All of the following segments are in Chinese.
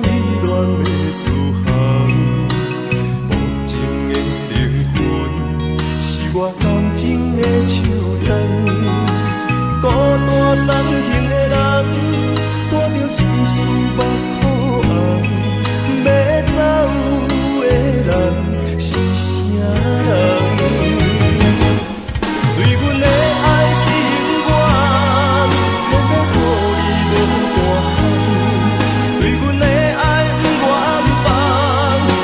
意恋要出航，无情的灵魂是我感情的手灯，孤单送行的人，带着心事目苦红，要走的人是啥人？对阮的爱是永远，偏要予你无大限。对阮的爱不愿放，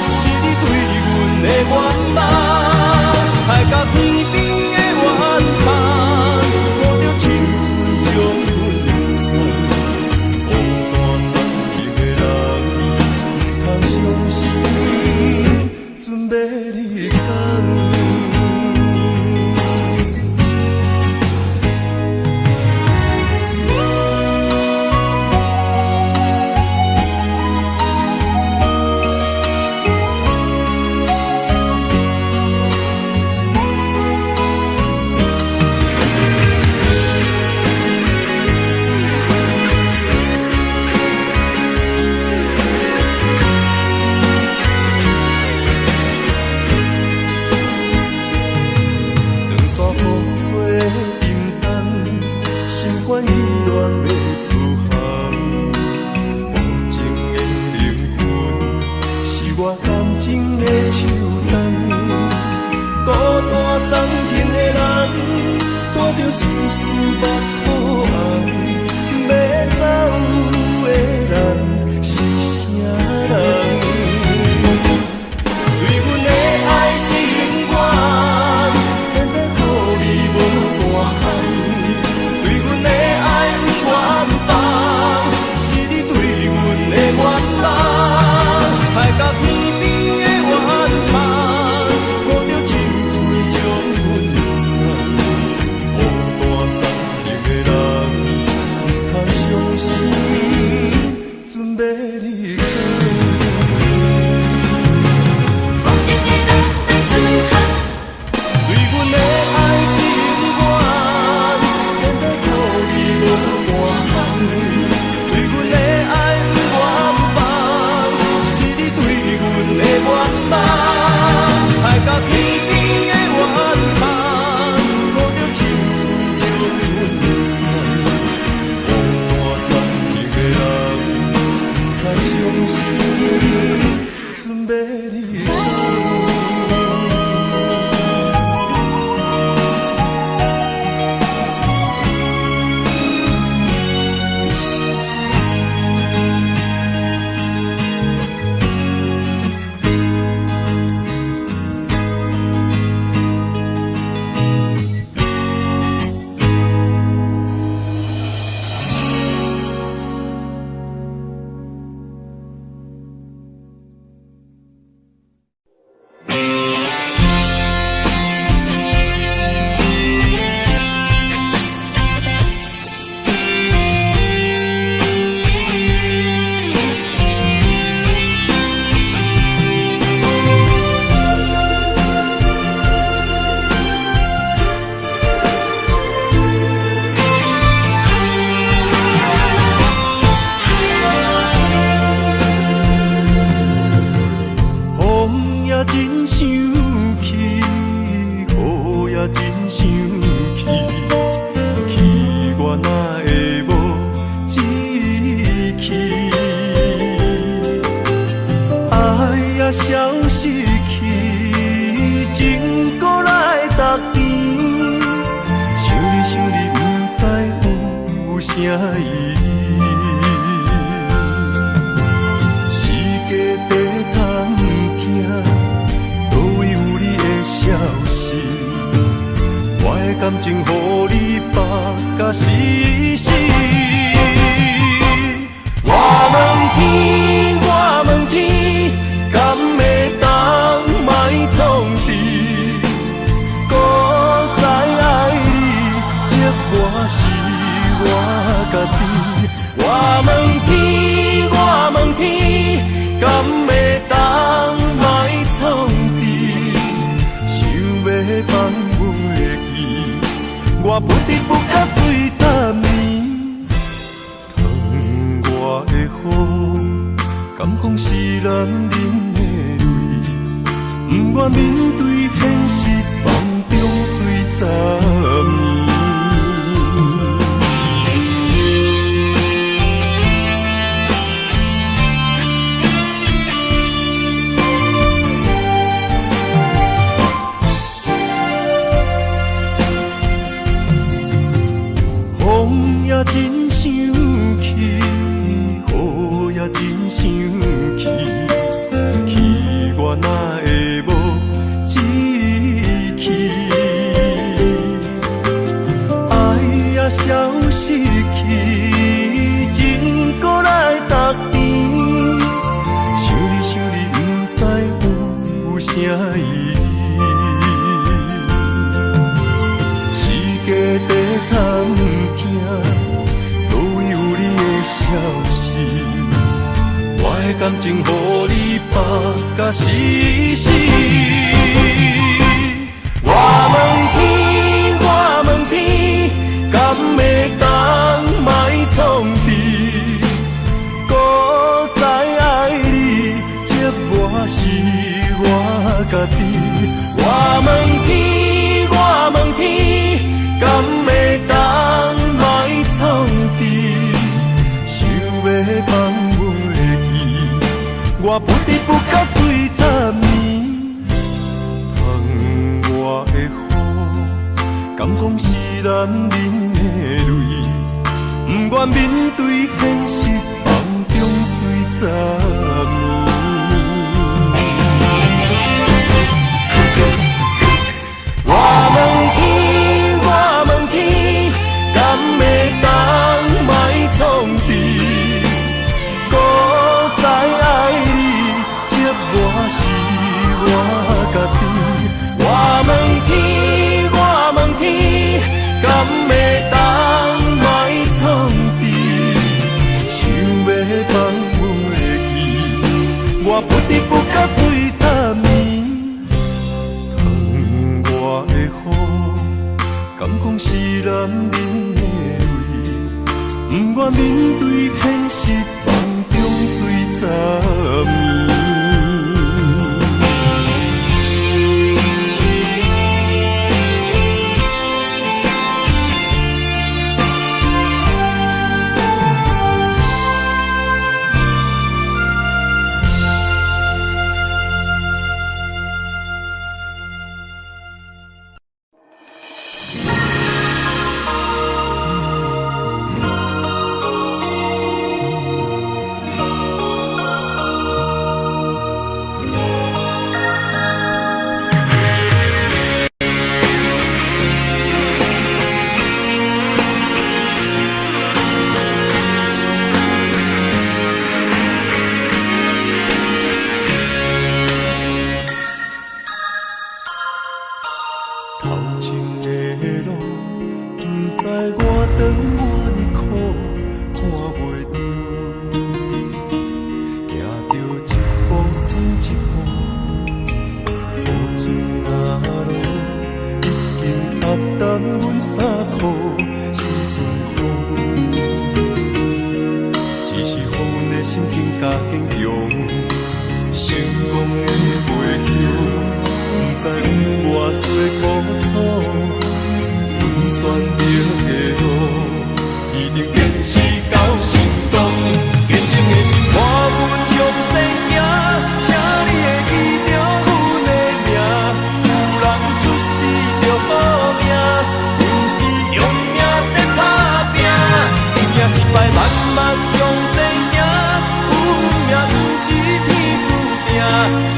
是你对阮的愿望。爱到天边的远航，无着青春将阮送。孤单送行的人，通相信，准要离开。心事目苦红，要走的人是啥人？对阮的爱是永远，偏要予你无大限。对阮的爱不愿放，是你对阮的愿望。爱到天边的远航，无着青春将阮送。相信，准要离开。无情的人要出航，对阮的爱是永远，偏要予你无大限。对阮的爱不愿放，是你对阮的愿望。爱到天边的远航，无着青春将阮送。相信，准要离开。感情，予你绑甲死死。我问天，我问天，敢会当卖创治？搁再爱你，这我是我家己。我问天，我问天，敢会当卖创治？想要放袂记。我不得不甲对10年。敢讲是男人的泪，不愿面对现实，梦中醉10年。风也真生气，雨也真生气，气我哪会无志气？爱也消失去，情搁来逐甜，想你想你，不知有啥意义。世界在探听，倒位有你的消息？我的感情，予你绑甲死死。我问天，我问天，敢会当莫创治？搁再爱你，这我是我家己。我问天，我问天，敢会当莫创治？想要放阮的意，我不得不甲醉10年。窗外的雨，敢讲是男人的泪，不愿面对现实，梦中醉10年。我问天，我问天，敢会当莫创治？搁再爱你，这我是我家己。我问天，我问天，敢会当莫创治？想要放阮的意，我不得不甲醉10年。窗外的雨，敢讲是男人的泪，不愿面对现实，梦中醉10年。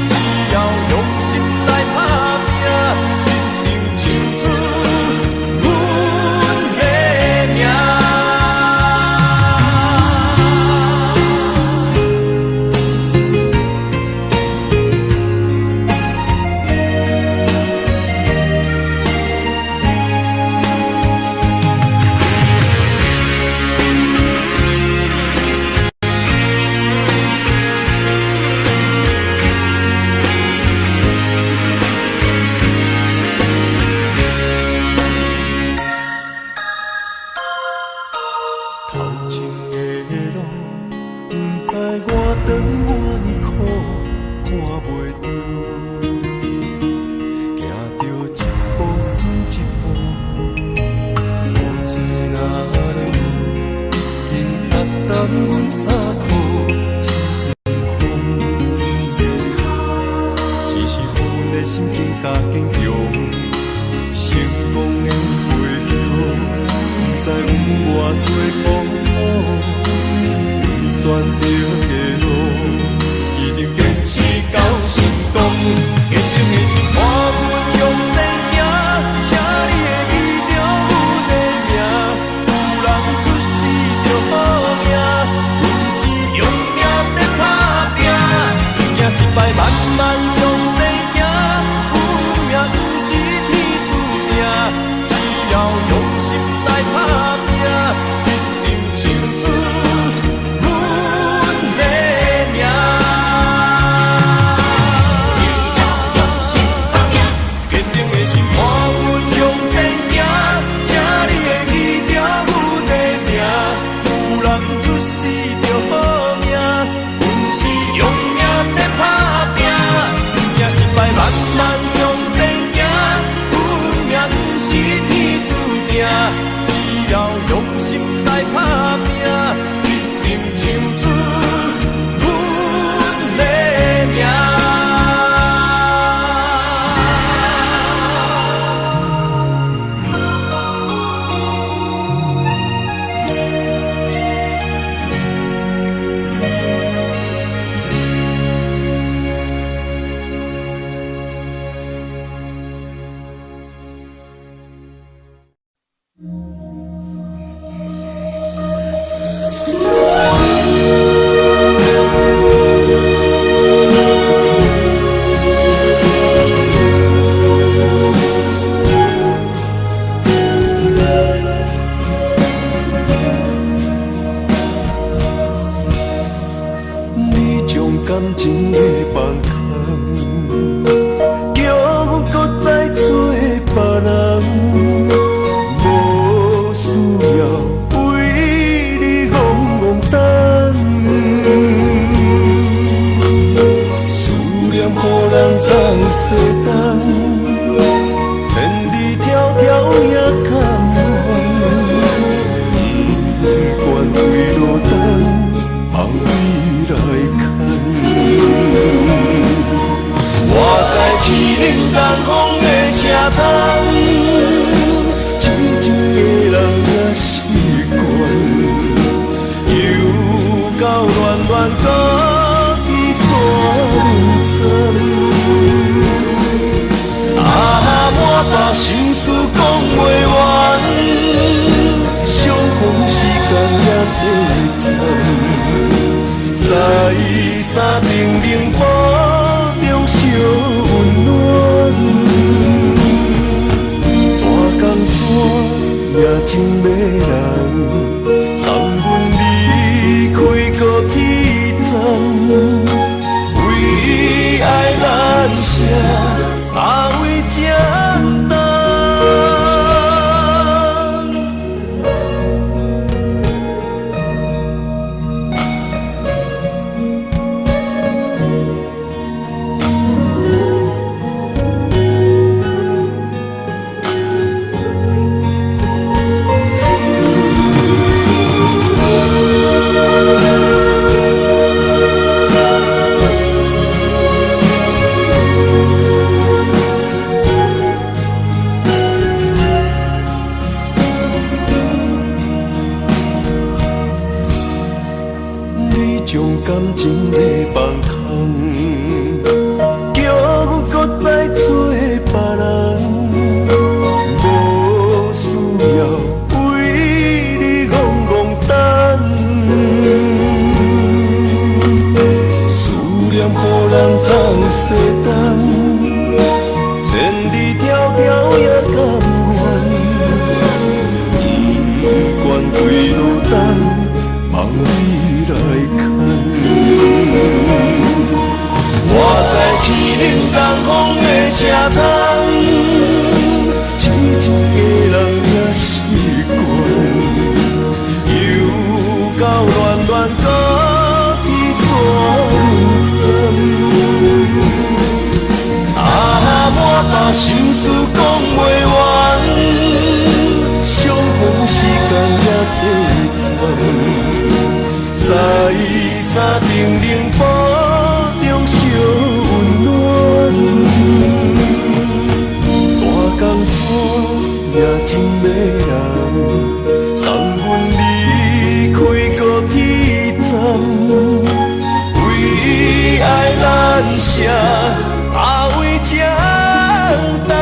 只要用心来打拼。阮衫裤一阵风，只是阮的心更加坚强。成功的回响，不知有偌多苦楚。阮选择的路，一定坚持到成功。坚定的心伴阮向前行，请你会记着阮的名。有人出世着好命，阮是用命在打拼。赢失败慢慢向前行，有命不是天。只要用心来打拼，一定唱出阮的名。只要用心打拼，坚定的心伴阮向前行，请你会记着阮的名。有人出世着好命，阮是用命在打拼，赢失败慢慢向前行。不是天注定，只要用心来打拼，一定唱出阮的名。感情的放空，叫阮搁再做别人，无需要为你戆戆等。思念予人总是重，千里迢迢也甘愿，不管几落冬，望你来看。我在市林东风的车窗，静静的人也习惯，又到乱乱各地选择。满腹心事讲袂完，相逢时间也短暂，在山顶顶波。小温暖，大江山也真迷人，送阮离开高铁站，为爱难舍，为简单。将感情的放空，叫阮搁再做别人，无需要为你戆戆等。思念予人总是重，千里迢迢也甘愿，不管几路冬，望你来看。我在市林东风的车窗，静静的人也习惯，又到乱乱各地选择。满腹心事讲袂完，相逢时间也短暂。在声，阿为正重。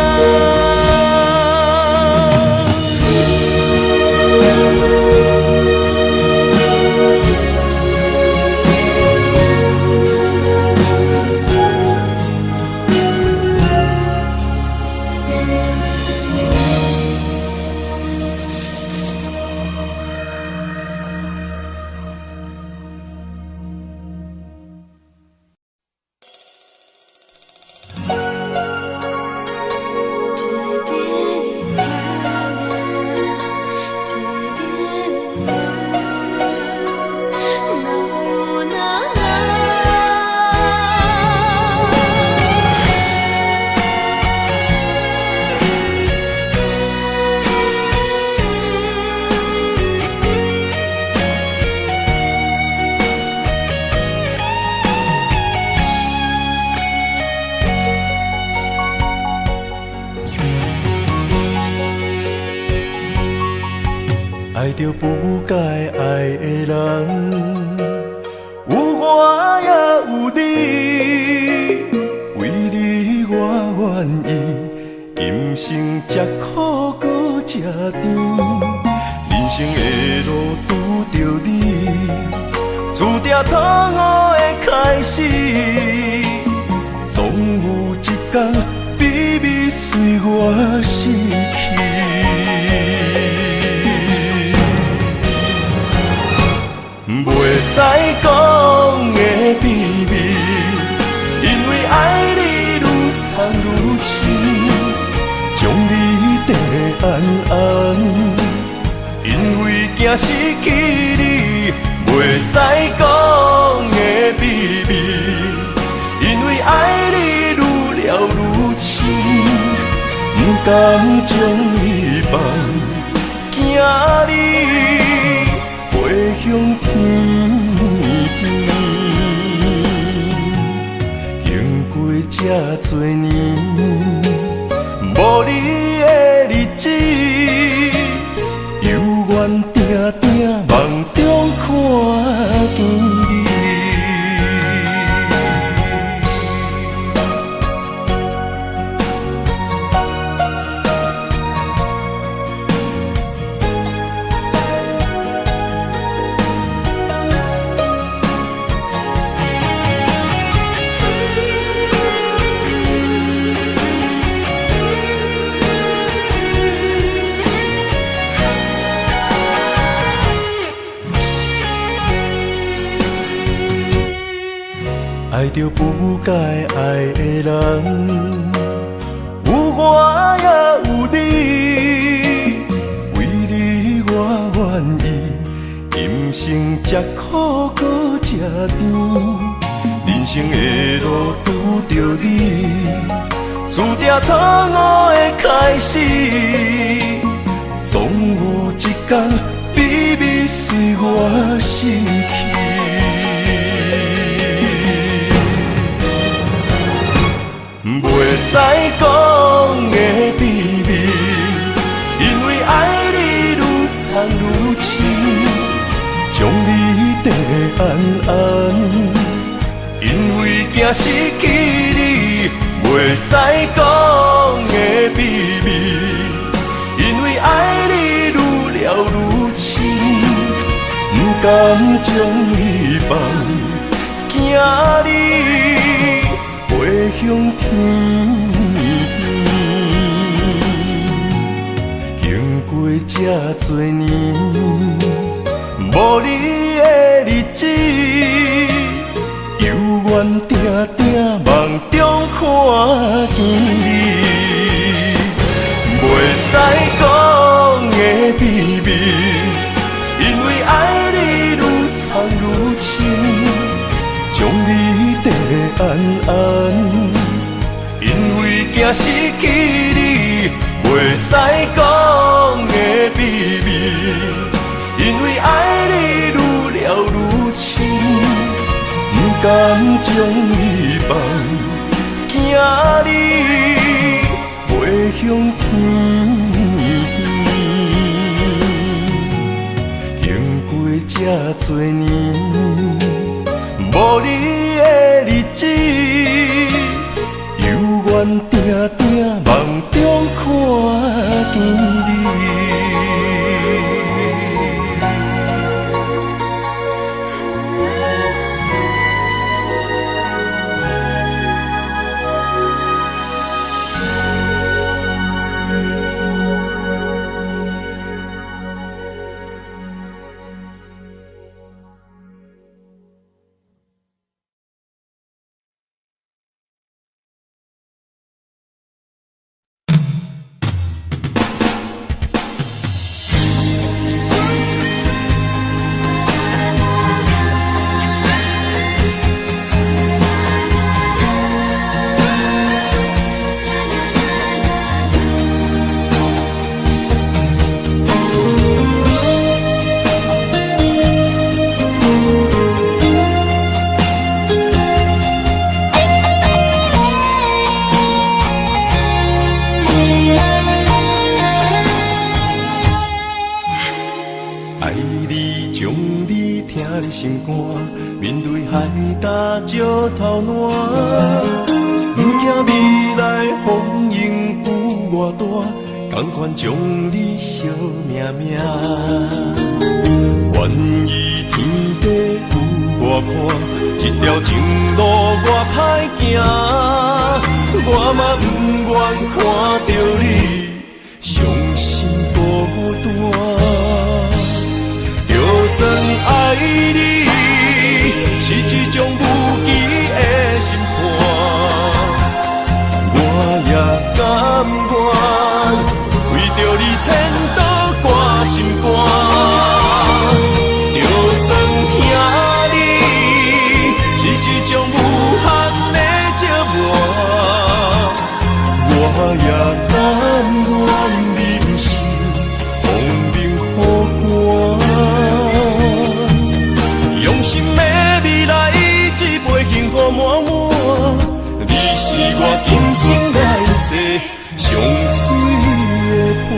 爱着不该爱的人，有我也有你，为你我愿意，今生吃苦搁吃甜，人生的路拄着你，注定错误的开始，总有一天秘密随我逝去。袂使讲的秘密，因为爱你愈藏愈深，将你地安安，因为惊失去你。袂使讲的秘密，因为爱你愈了愈深，不甘将你放，惊你飞向天边，经过这多年，无你的日子，犹原定定梦中看见你。爱着不该爱的人，有我也有你，为你我愿意，今生吃苦搁吃甜，人生的路拄着你，注定错误的开始，总有一天秘密随我逝去。袂使讲的秘密，因为爱你愈藏愈深，将你地安安，因为惊失去你。袂使讲的秘密，因为爱你愈了愈深，不甘将你放，惊你飞向天边，经过这多年，无你的日子，犹原定定梦中看见你。袂使讲的秘密，因为爱你愈藏愈深，将你地安安，因为惊失去你。袂使讲的秘密，因为爱你愈了愈深，不甘将你放，惊你飞向天边，经过这多年，无你的日子。石头烂，不惊未来风雨有偌大，甘愿将你惜命命。愿意天地有我伴，这条情路我歹行，我嘛不愿看到你伤心孤单。就算爱你是一种无期的心肝，我也甘愿为着你牵倒挂心肝。就算疼你是一种无限的折磨，我也甘愿忍受风冷雨寒。用心的未来，一杯幸福满满，你是我今生来世上水的伴。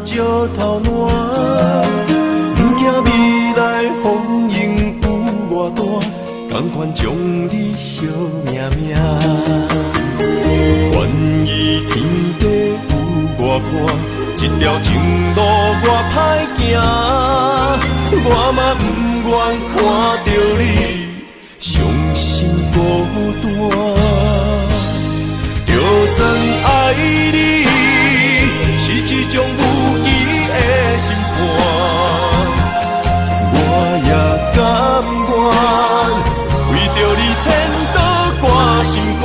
石头烂，不惊未来风雨有偌大，甘愿将你惜命命。愿意天地有我伴，这条情路我歹行，我嘛不愿看到你伤心孤单。就算爱你是一种无期的心肝，我也甘愿为着你牵倒挂心肝。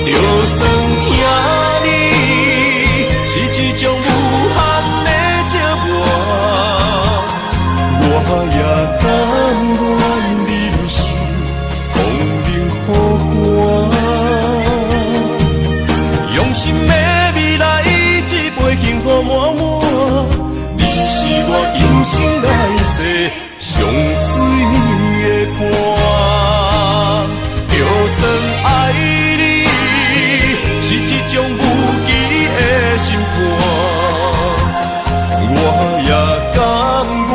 就算疼你是一种无限的折磨，我也甘愿忍受风冷雨寒。用心的未来，一杯幸福满满，你是我今生来世上水的伴。就算爱你是一种无期的心肝，我也甘愿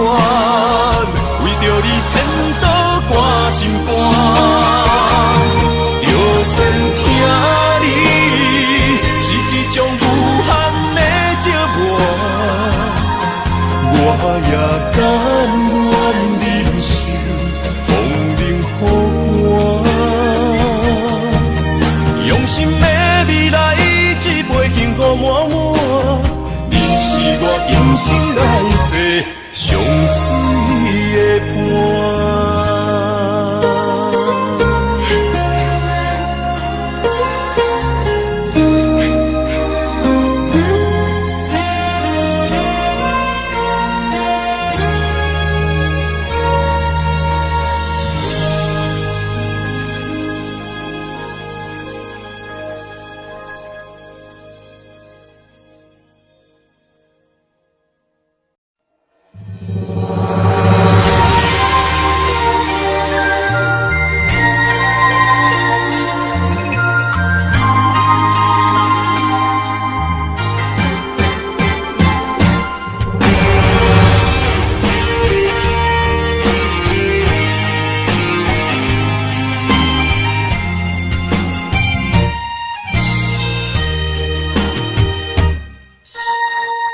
为着你牵倒挂心肝。就算疼你是一种无限的折磨，我也甘愿忍受风冷雨寒。用心的未来，一杯幸福满满，你是我今生来世上水的伴。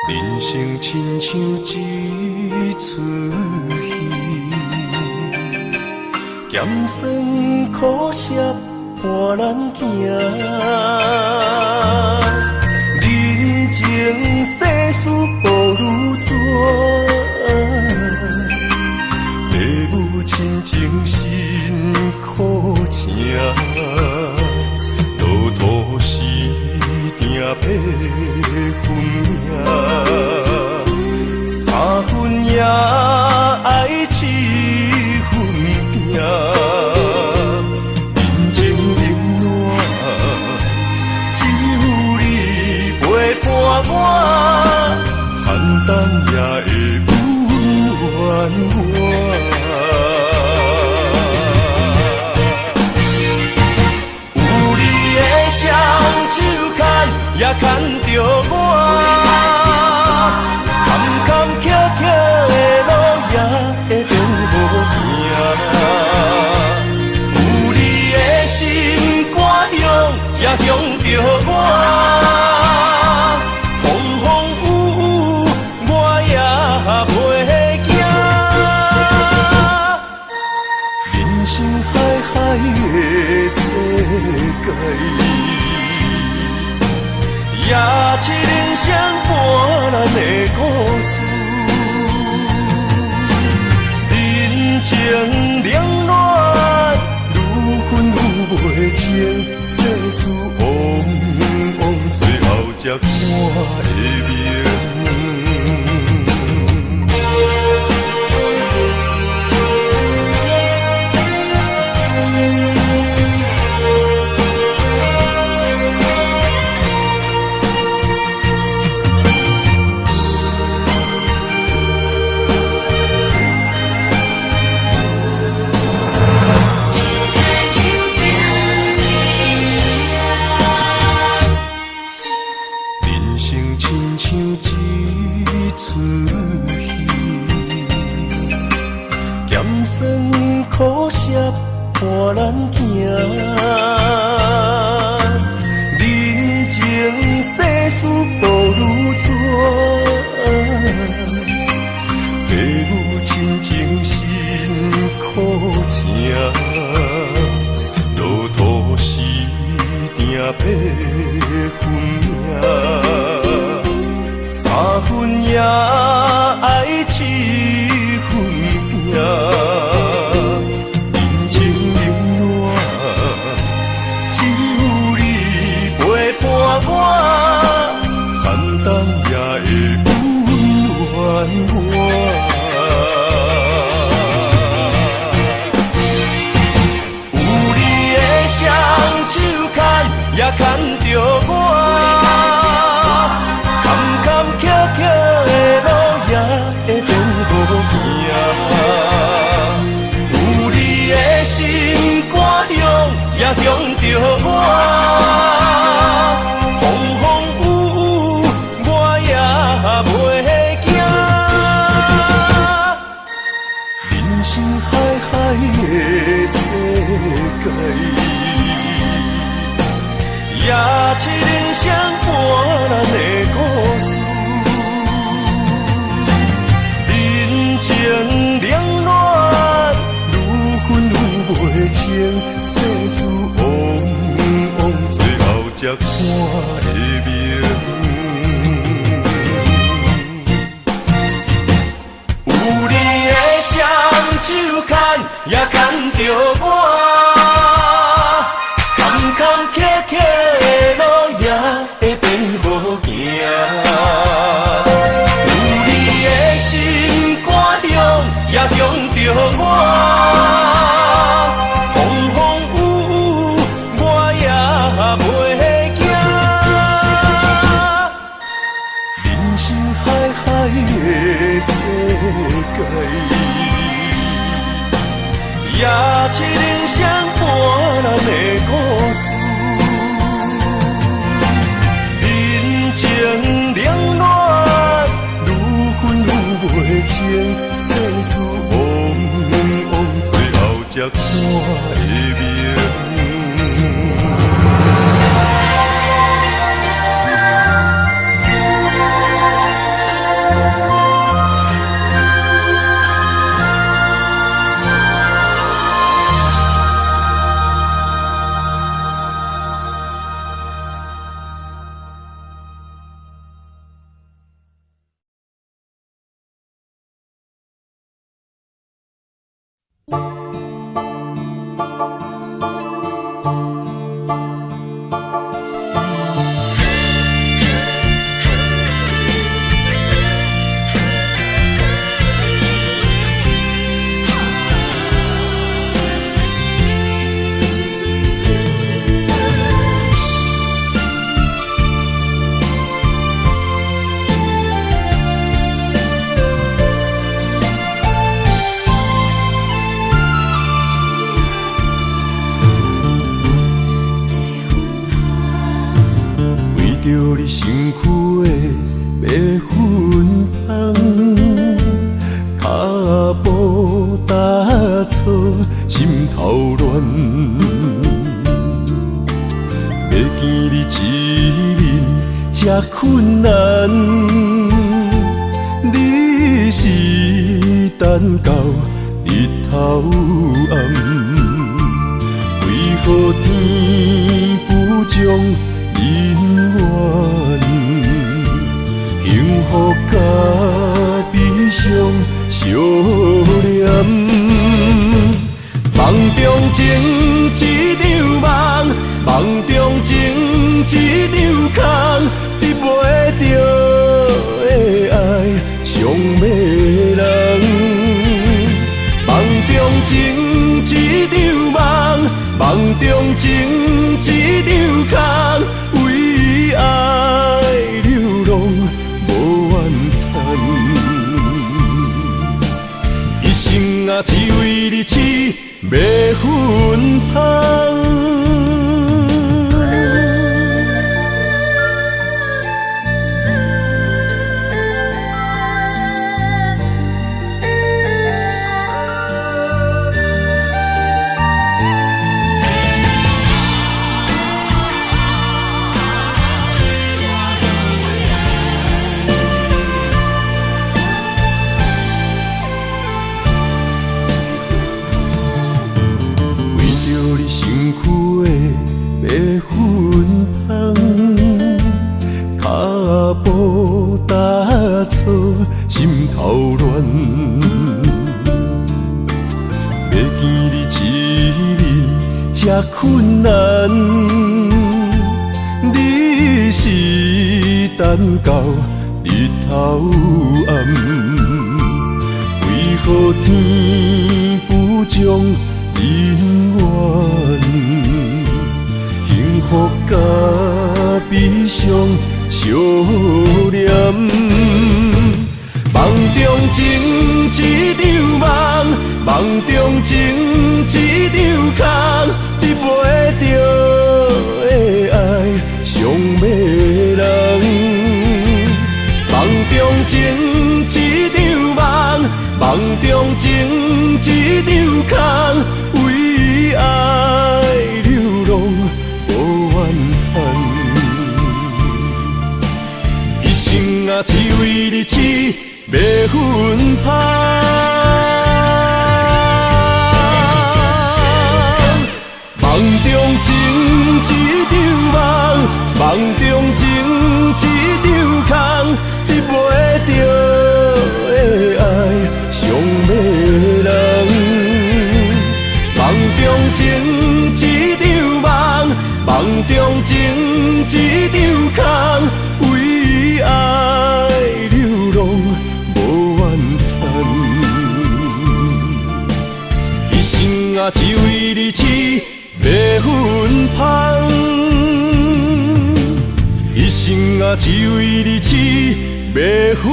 人生亲像一出戏，咸酸苦涩伴咱行。人情世事无如纸，父母亲情辛苦请，路途是定要。分命，三分也爱七分拼。人情冷暖，只有你陪伴我，简单也会温暖我。也牵着我，坎坎坷坷的路也会变好行。有你的心肝向，也向着我，风风雨雨我也袂惊。人生海海的世界。也是人生半咱的故事，人情冷暖，愈分愈袂清，世事往往最后才看会明。苦涩伴咱行，人情世事无如纸，父母亲情辛苦情，路途时定配分命，三分也爱七分拼。我简单也会温暖我。有你的双手牵，也牵着我，坎坎坷坷的路也会变好行。有你的心肝向，也向着我。也是人生半咱的故事，人情冷暖，愈分愈袂清，世事往往最后才看会明。有你的双手牵，也牵着我。坎坷坷的路也会变好行，有你的心肝向，也向着我，风风雨雨我也袂惊。人生海海的世界，也是人生半咱的故事。情冷暖，愈分愈袂清，世事往往最后才看会明。着你身躯的白粉香，脚步踏错，心头乱。要见你一面这困难，你是等到日头暗，为何天不将人怨？幸福甲悲伤相连，梦中情一场梦，梦中情一场空，得袂着的爱上迷人。梦中情一场梦，梦中情一场空，为爱流浪无怨叹，一生啊只为你痴白粉香。心头乱，要见你一面这困难，你是等到日头暗，为何天不将人怨？幸福甲悲伤相连。梦中情一场梦，梦中情一场空，得袂着的爱上迷人。梦中情一场梦，梦中情一场空，为爱流浪无怨叹，一生啊只为你痴白粉香。梦中情一场梦，梦中情一场空，得袂着的爱上迷人。梦中情一场梦，梦中情一场空，为爱流浪无怨叹，一生啊只为你痴白粉香，一生啊只为你痴白粉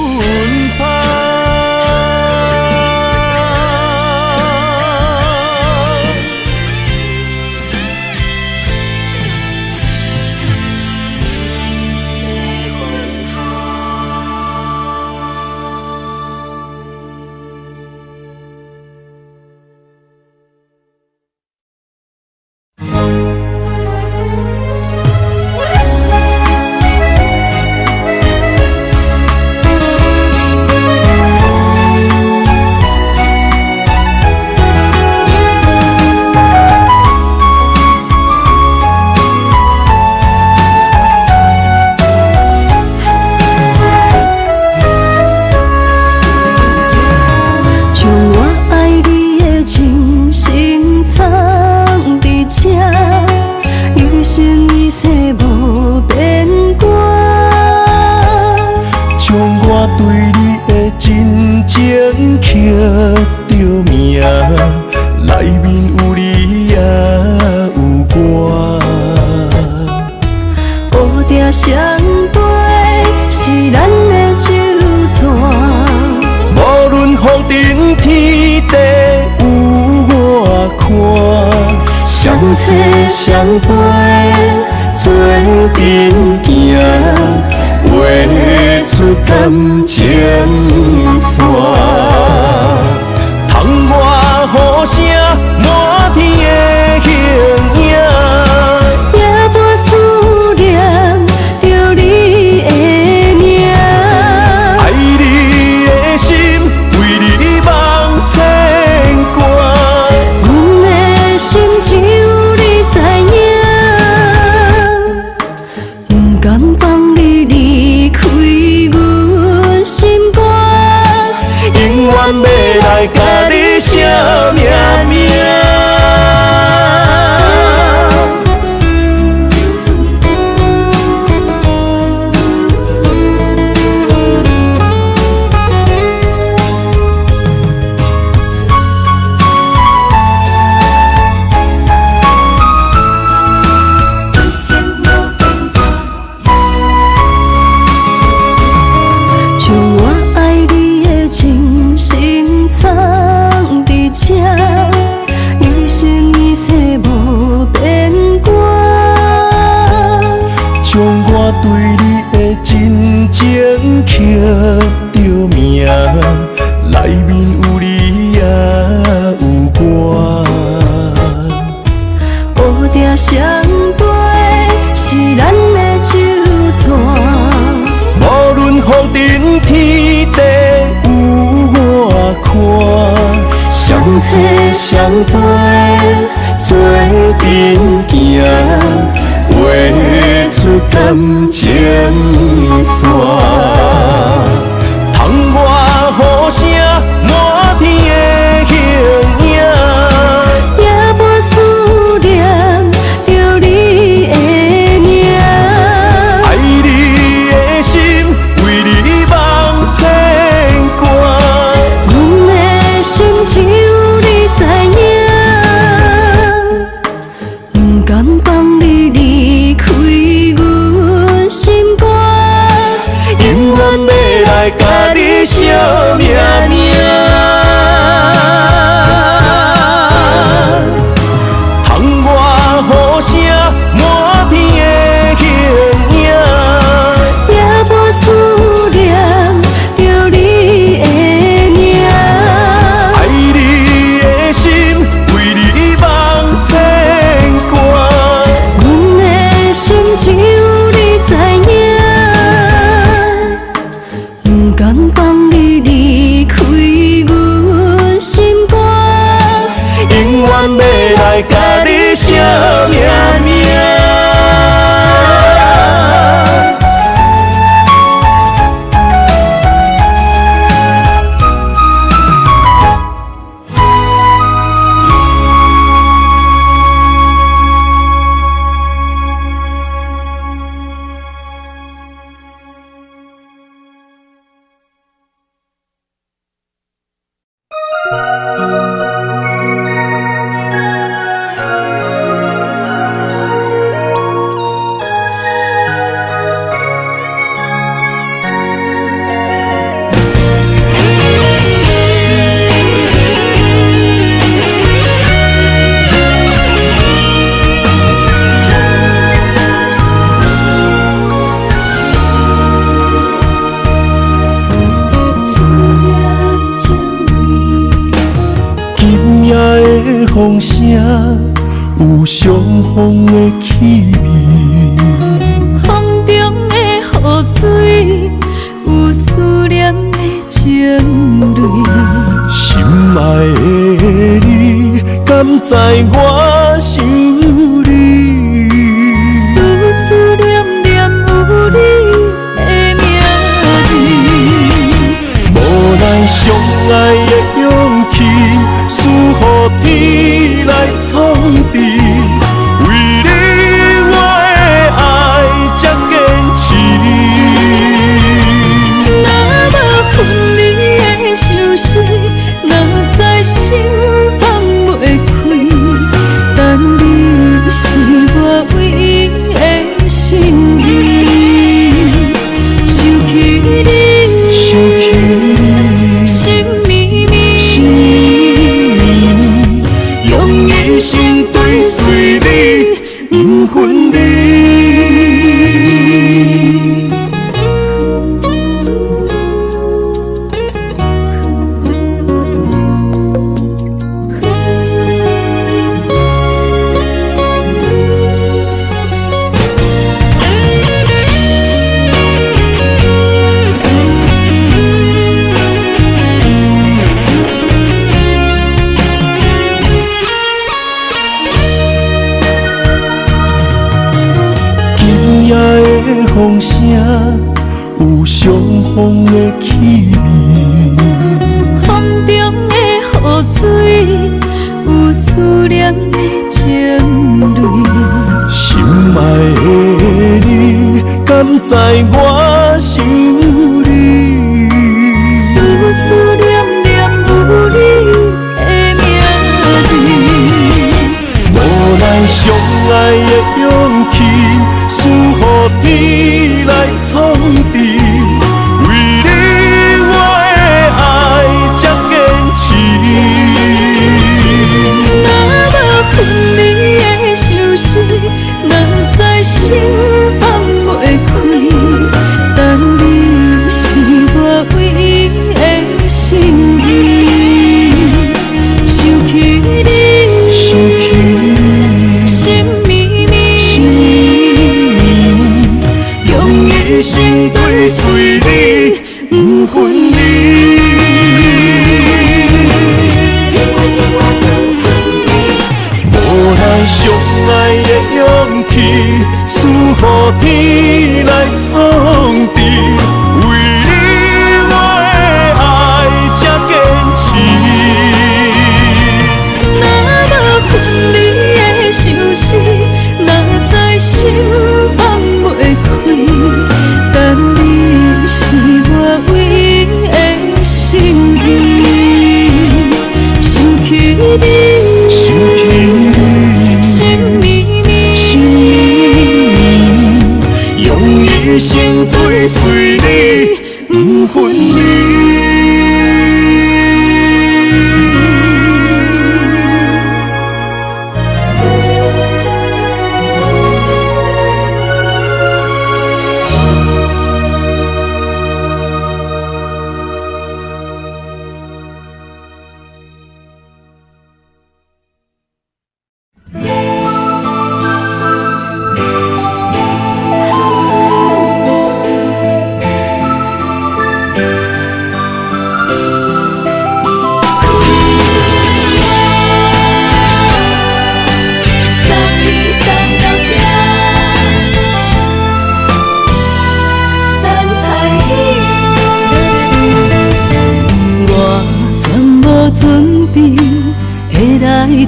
香。相切相陪，做阵行，画出感情线。窗外雨声满天的形影，夜半思念着你的名。爱你的心为你梦牵挂，阮的心只有你知影，不甘放你离开阮心肝，永远要来甲你写名名。将我爱你的真心藏伫这，一生一世无变卦。将我对你的真情刻着名，内面有你也有我。乌蝶双飞是咱的酒泉。无论风尘天地有我看，相册相陪做阵行，画出感情线。窗外雨声满天的形影，夜半思念着你的名。爱你的心为你梦牵挂，阮的心只有你知影，不甘放你离开阮心肝，永远要来甲你写名名。窗外雨声满天的形影，夜半思念着你的名。爱你的心为你梦牵挂，阮的心只有你知影，不甘放你离开阮心肝，永远要来甲你写名名。风声有相逢的气味，风中的雨水有思念的情泪。心爱的你，敢知我想你？思念念有你的名字，无咱相爱的勇气，赐予天来创治。为你我的爱才坚持。若无分离的相思，哪知心放袂开？相逢的气味。风中的雨水，有思念的情泪。心爱的你，敢知我想你？思念念有你的名字。无咱相爱的勇气，赐予天来创治。为你我的爱才坚持。若无分离的相思，若在心放袂开。但你是我唯一的心意。想起你，心绵绵，用一生追随你，不分离。无咱相爱的勇气，赐予天来创治。为你我的爱才坚持。若无分离的相思，若在心放袂开。但你是我唯一的心意。想起你，心绵绵，用一生追随你，不分离。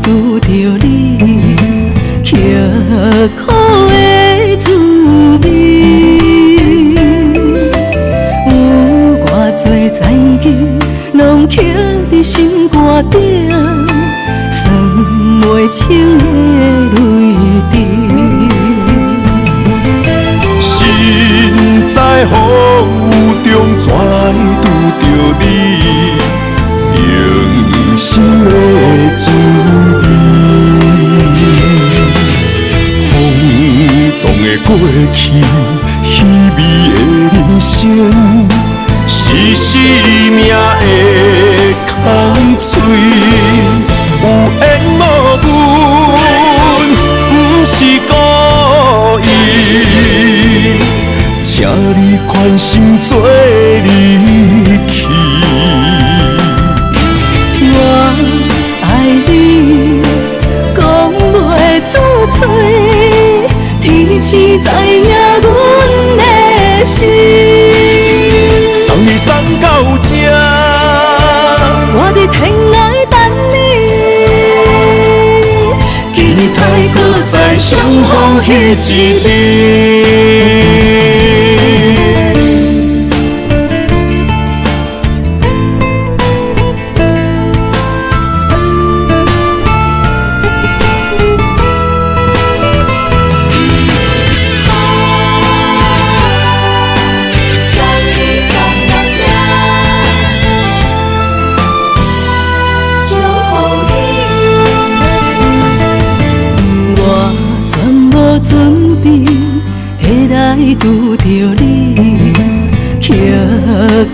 拄着你，刻苦的滋味，有偌多灾情，拢刻伫心肝顶，算袂清的泪滴。心在风雨中，怎来拄着你？用心的滋味，风动的过去，稀微的人生，是生命的空嘴，有缘无分，不是故意，请你宽心做离去。我爱你，讲袂出嘴，天赐知影阮的心。送你送到这，我伫天涯等你，期待搁再相逢彼一日。拄着你，刻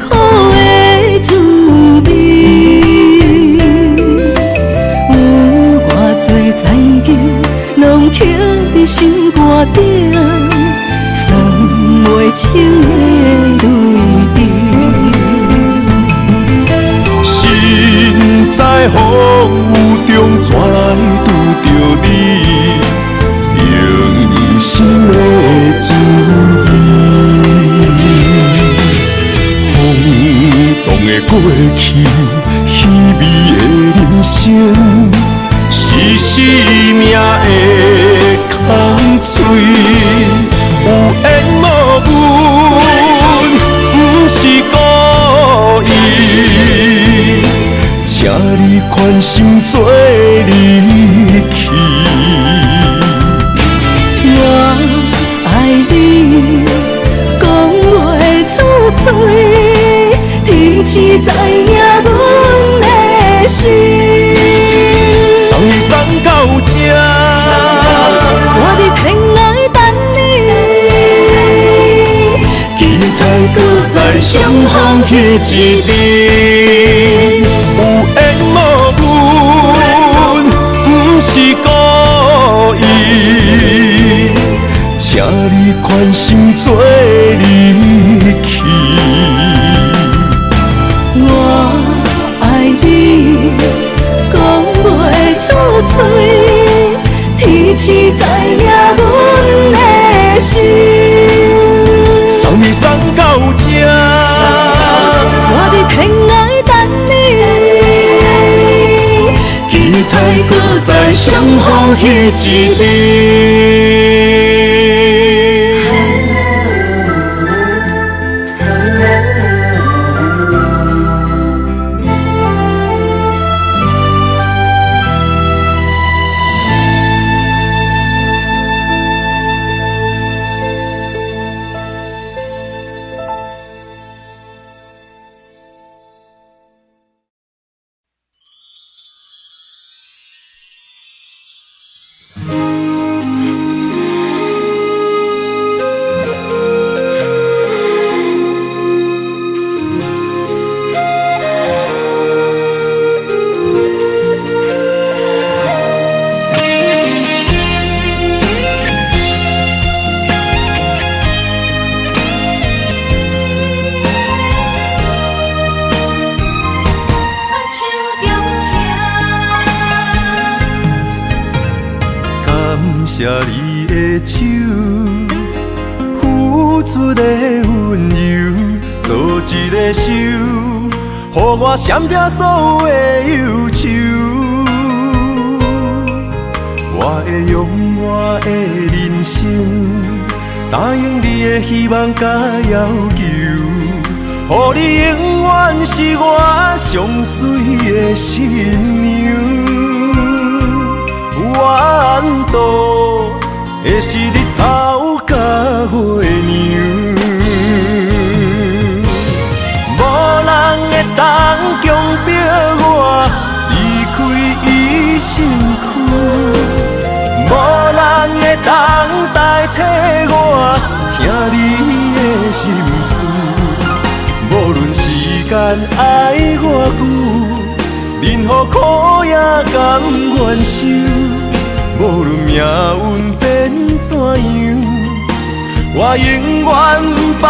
苦的滋味，有偌多灾情，拢刻伫心肝顶，算袂清的泪滴。心在风雨中，怎来拄着你？用心的滋味，过去，虚伪的人生，是生命的空嘴，有缘无分，不是故意，请你宽心做离去。我爱你，讲袂出嘴，天赐知影阮的心。送你送到这，我伫天涯等你，期待搁再相逢彼一日。有缘无分，不是故意，请你宽心做离去。我爱你，讲袂出嘴，天赐知影阮的心。送你送到这，我伫天涯等你，期待搁再相逢彼一日。谢你的手，付出的温柔，做一个手，予我闪避所有的忧愁。我会用我的人生，答应你的希望甲要求，予你永远是我上水的新娘。缘途会是日头甲月亮，无人会当强迫我离开伊身躯，无人会当代替我听你的心事。无论时间爱我久，任何苦也甘愿受。无论命运变怎样，我永远放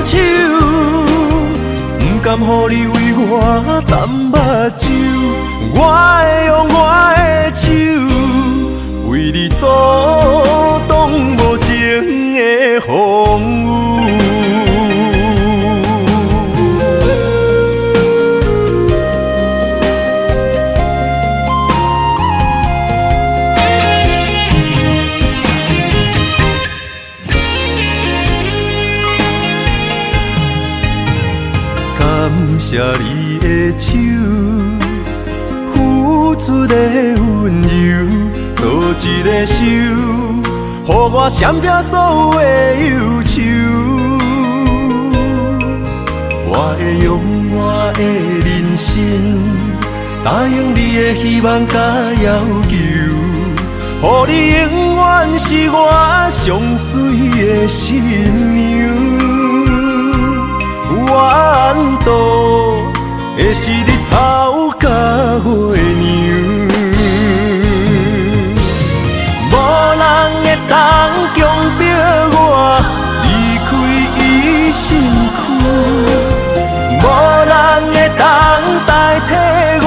手，不甘予你为我淡目睭。我会用我的手，为你阻挡无情的风雨。感谢你的手，付出的温柔，做一个手，予我闪避所有的忧愁。我会用我的人生，答应你的希望甲要求，予你永远是我上水的新娘。缘途会是日头甲月亮，无人会当强迫我离开伊身躯，无人会当代替我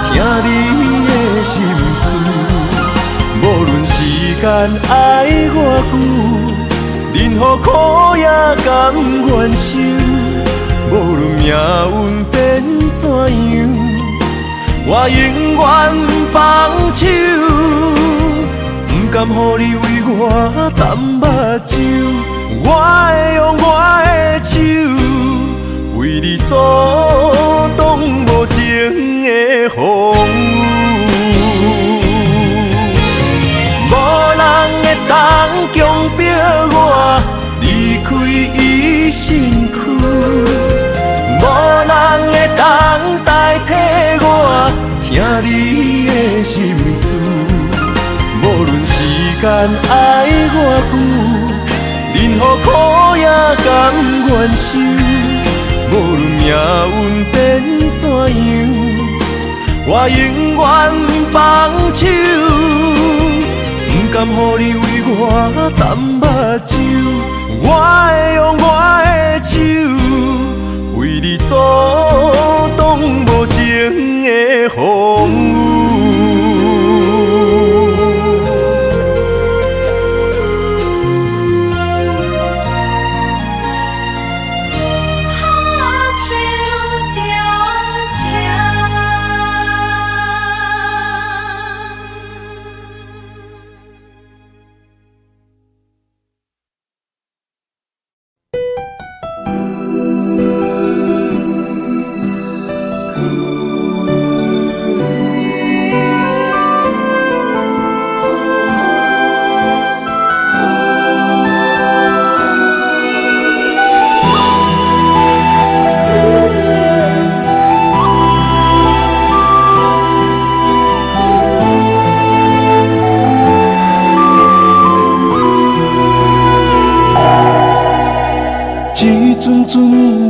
听你的心事。无论时间爱我久，任何苦也甘愿受。无论命运变怎样？我永远放手，不甘予你为我淡目睭。我会用我的手，为你阻挡无情的风雨。无人会当强迫我离开伊身躯，无人会当代替我听你的心事。无论时间爱偌久，任何苦也甘愿受。无论命运变怎样，我永远放手。不甘予你为我淡目睭，我会用我的手，为你阻挡无情的风雨。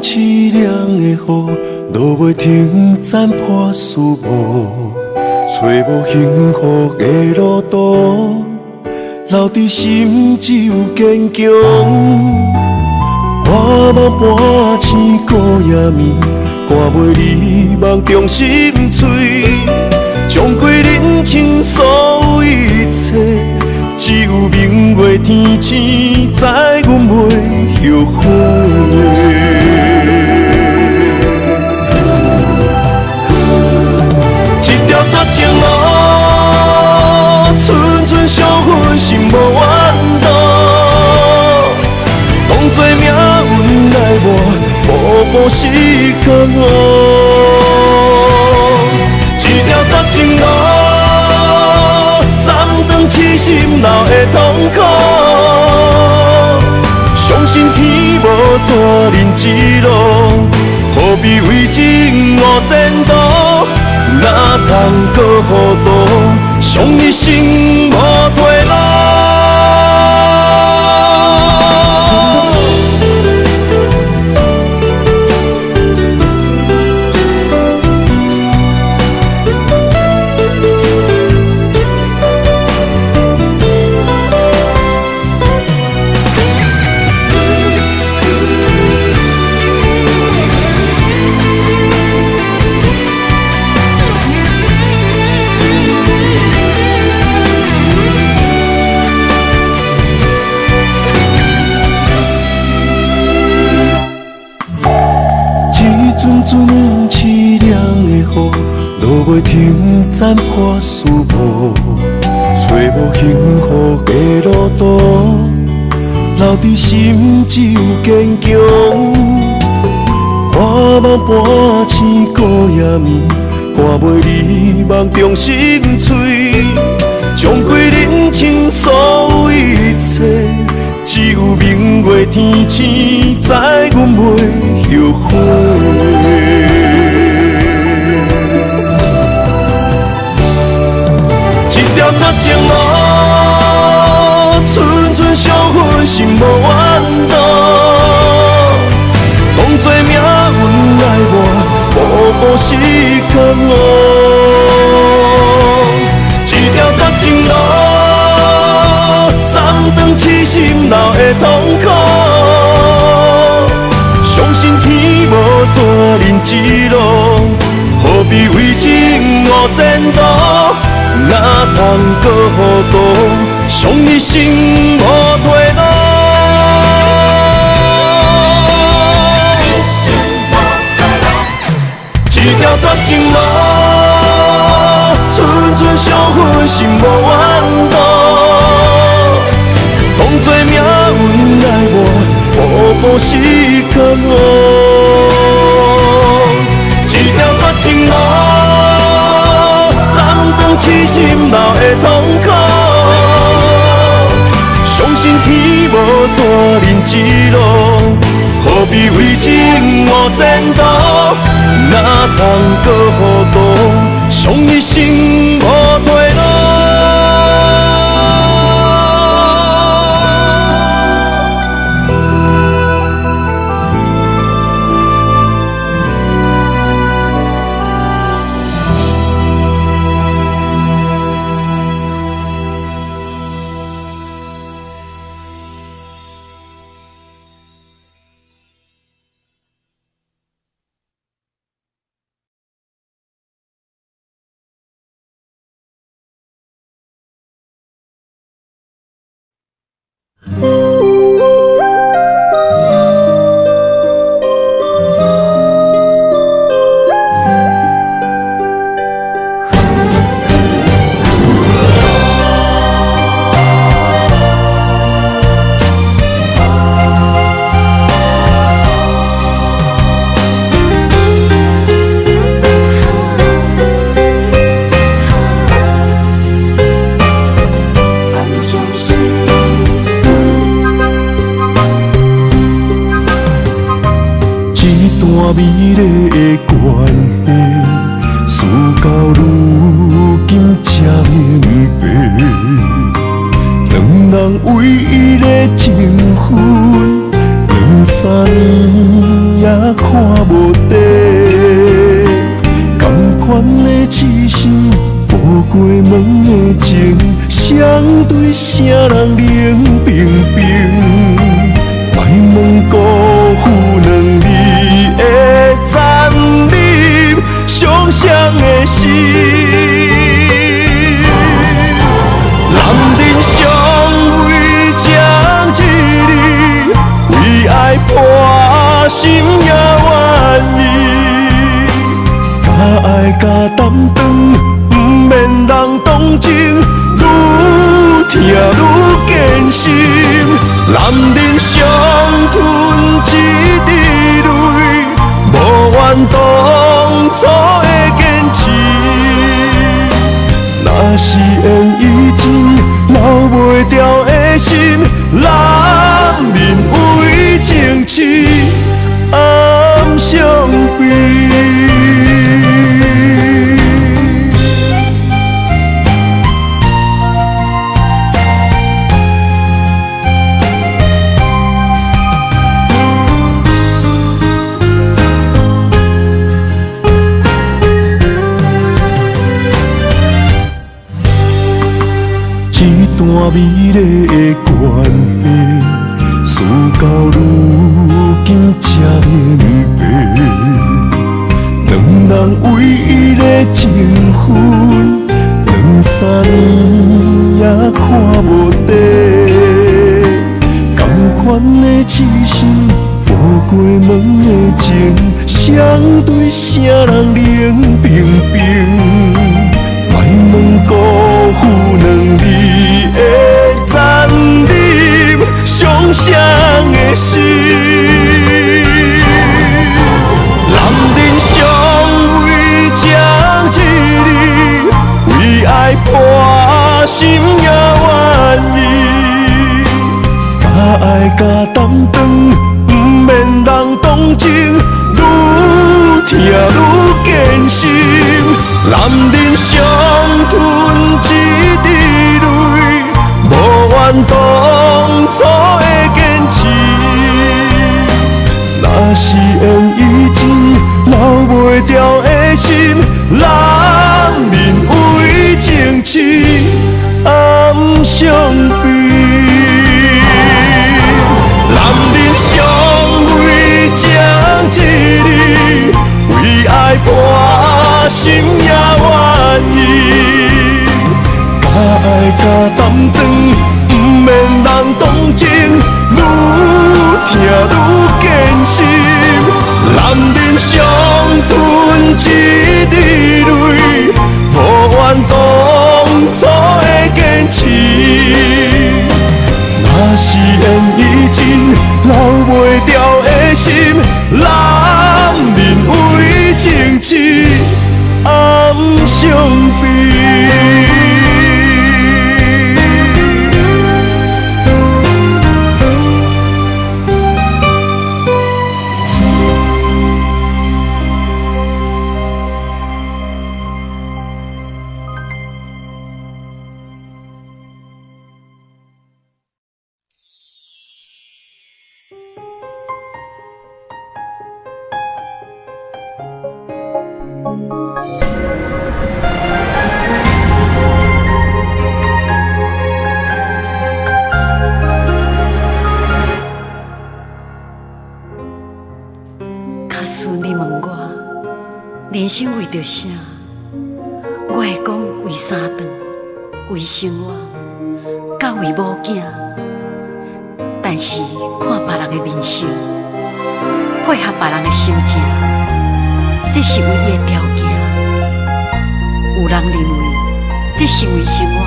凄凉的雨，落袂停，斩破思无，找无幸福的路途，留伫心只有坚强。我梦半醒孤夜眠，赶袂你梦中心碎，将归人生所有一切，只有明月天星知阮袂后悔。这条绝情路，寸寸伤痕心无怨妒。当作命运来磨，步步是甘愿。这条绝情路，斩断痴心闹的痛苦。相信天无绝人之路，何必为情误前途？哪通搁糊涂，伤一生无退路。凄凉的雨，落袂停，斩破思无，找无幸福的路途，留伫心只有坚强。我梦半醒孤夜眠，赶袂你梦中心碎，将归人生所有一切，只有明月天星知阮袂后悔。这条绝情路，寸寸伤痕心无怨妒。当作命运来磨，步步是甘愿。这条绝情路，斩断痴心闹的痛苦。相信天无一条绝情路，寸寸伤痕心无怨妒。当作命运来磨，步步是甘我。一条绝情路，暂断痴心流的痛苦。相信天无绝人之路，何必为情误前途？哪通搁糊涂，伤一生无退路。美丽的关系，事到如今才明白，两人唯一的情分，2、3年也看无底。同款的痴心，步过门的情，相对啥人冷冰冰？莫问辜负两字的残忍，伤伤的心。男人尚为情一字，为爱破心也愿意。假爱假担当，不免人同情，愈听愈艰辛。男人伤吞一滴泪，无怨当初的坚持。若是缘已尽，留袂掉的心，男人为情痴暗伤悲。一段美丽的关系，事到如今才明白，两人唯一的情分，2、3年也看无底。同款的痴心，步过门的情，相对啥人冷冰冰？莫问辜负两字的残忍，伤伤的心。男人尚为情一字，为爱破心也愿意。假爱假担当，不免人同情，愈听愈艰辛。男人伤吞一滴泪，无怨当初的坚持。若是缘已尽，留袂掉的心，男人为情痴暗伤悲。男人尚为情一字，为爱破心也愿意。假爱假担当，不免人同情，愈听愈艰辛。男人伤吞一相悲。假使你问我人生为着啥，我会讲为三顿，为生活，甲为某囝。但是看别人的面相，配合别人的心情，这是唯一的条件。有人认为这是为生活，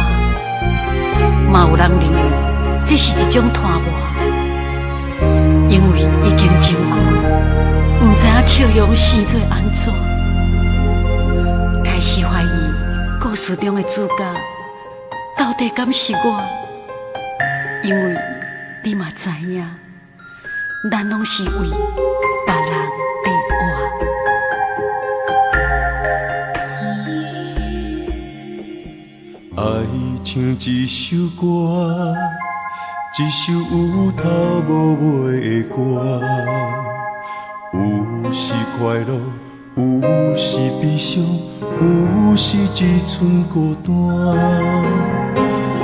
嘛有人认为这是一种拖磨，因为已经真久，不知影笑容生做安怎，开始怀疑故事中的主角到底敢是我，因为你嘛知影，咱拢是为别人在活。爱像一首歌，一首有头无尾的歌，有时快乐，有时悲伤，有时只剩孤单。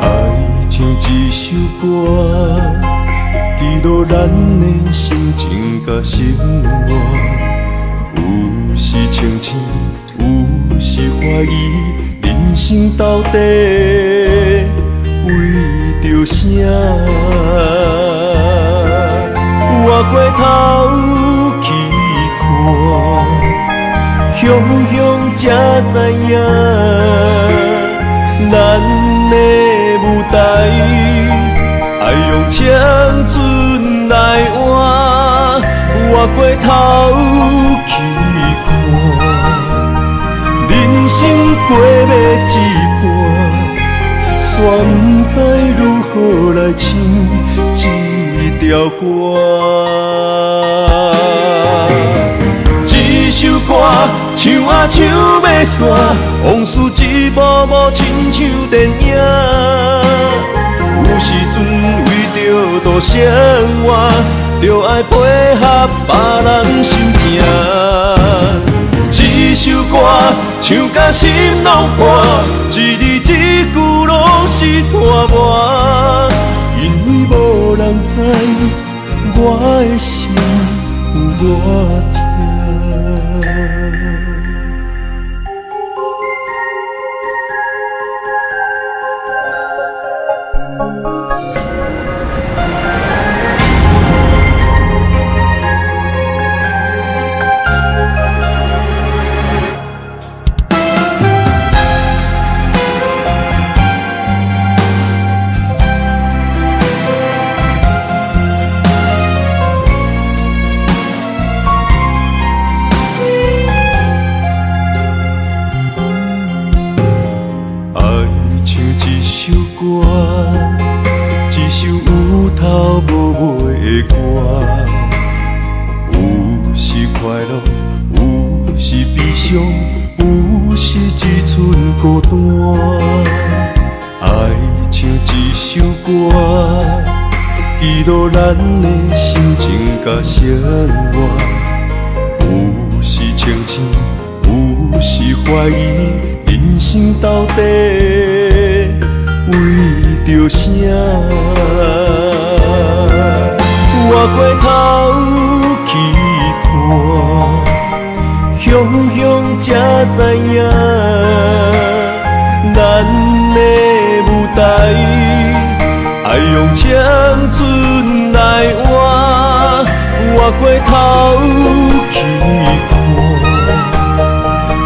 爱像一首歌，记录咱的心情甲生活，有时清醒，有时怀疑。人生到底为着啥？我过头去看，乡乡才知影，咱的舞台爱用青春来换。我过头去看，人生过要一半，煞不知如何来唱这条歌。这首歌唱啊唱要散，往事一幕幕亲像电影。有时阵为着度生活，就爱配合别人心情。这首歌唱甲心拢破，一字一句拢是拖磨，因为无人知我的心有偌痛。一首有头无尾的歌，有时快乐，有时悲伤，有时只剩孤单。爱像一首歌，记录咱的心情甲生活，有时清醒，有时怀疑，人生到底为着啥？我过头去看，乡乡才知影，咱的舞台爱用青春来换。我过头去看，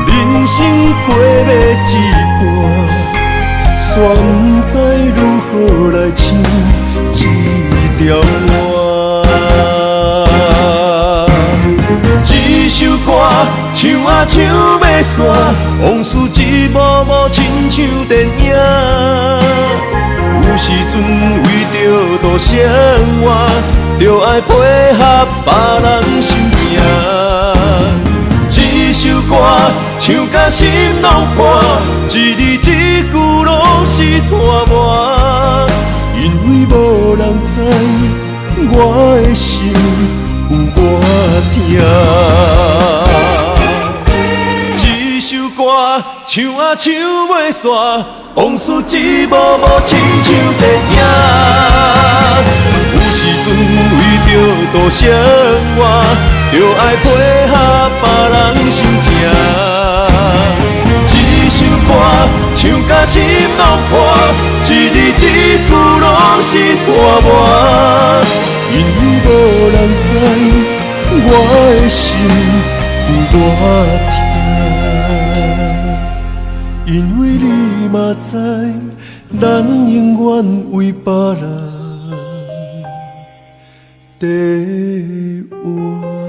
人生过要一半。煞不知如何来唱这条歌。这首歌唱唱啊唱要散，往事一幕幕亲像电影。有时阵为着度生活，就爱配合别人心情。一首歌唱甲心拢破，一字一句拢是拖磨。因为无人知我的心有偌痛。一首歌唱啊唱袂煞，往事一幕幕亲像电影。有时阵为着度生活，就爱配合别人心情。一首歌唱甲心拢破，一字一句拢是拖磨。因为无人知我的心有偌痛，因为你嘛知，咱永远为别人。第一。